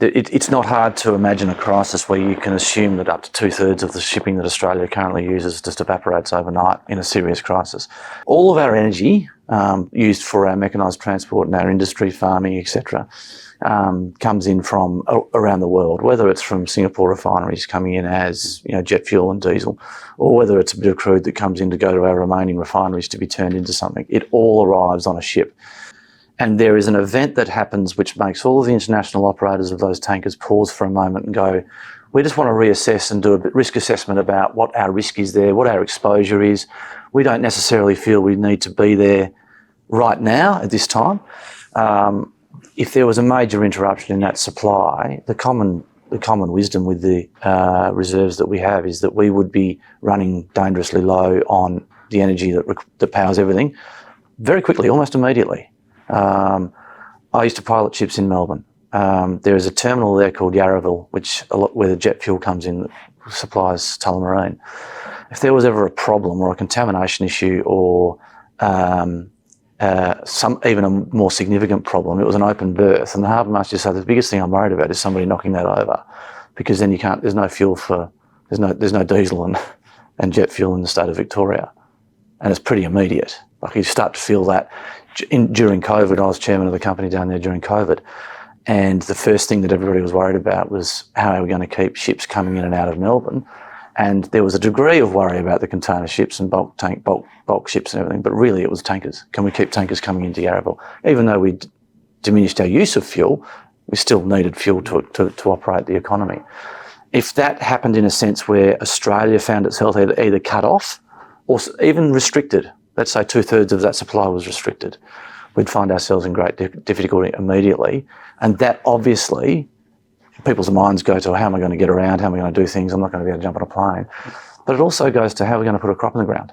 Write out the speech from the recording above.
it's not hard to imagine a crisis where you can assume that up to 2/3 of the shipping that Australia currently uses just evaporates overnight in a serious crisis. All of our energy used for our mechanised transport and our industry, farming, etc., comes in from around the world, whether it's from Singapore refineries coming in as jet fuel and diesel, or whether it's a bit of crude that comes in to go to our remaining refineries to be turned into something. It all arrives on a ship. And there is an event that happens which makes all of the international operators of those tankers pause for a moment and go, we just want to reassess and do a bit risk assessment about what our risk is there, what our exposure is. We don't necessarily feel we need to be there right now at this time. If there was a major interruption in that supply, the common wisdom with the reserves that we have is that we would be running dangerously low on the energy that powers everything very quickly, almost immediately. I used to pilot ships in Melbourne. There is a terminal there called Yarraville, where the jet fuel comes in that supplies Tullamarine. If there was ever a problem or a contamination issue or even a more significant problem, it was an open berth, and the harbour master said the biggest thing I'm worried about is somebody knocking that over, because then there's no fuel there's no diesel and jet fuel in the state of Victoria, and it's pretty immediate. Like you start to feel that. During COVID, I was chairman of the company down there during COVID, and the first thing that everybody was worried about was how are we going to keep ships coming in and out of Melbourne. And there was a degree of worry about the container ships and bulk ships and everything, but really it was tankers. Can we keep tankers coming into Yarraville? Even though we diminished our use of fuel, we still needed fuel to operate the economy. If that happened in a sense where Australia found itself either cut off or even restricted, let's say 2/3 of that supply was restricted, we'd find ourselves in great difficulty immediately. And that obviously, people's minds go to how am I going to get around, how am I going to do things, I'm not going to be able to jump on a plane. But it also goes to how are we going to put a crop in the ground.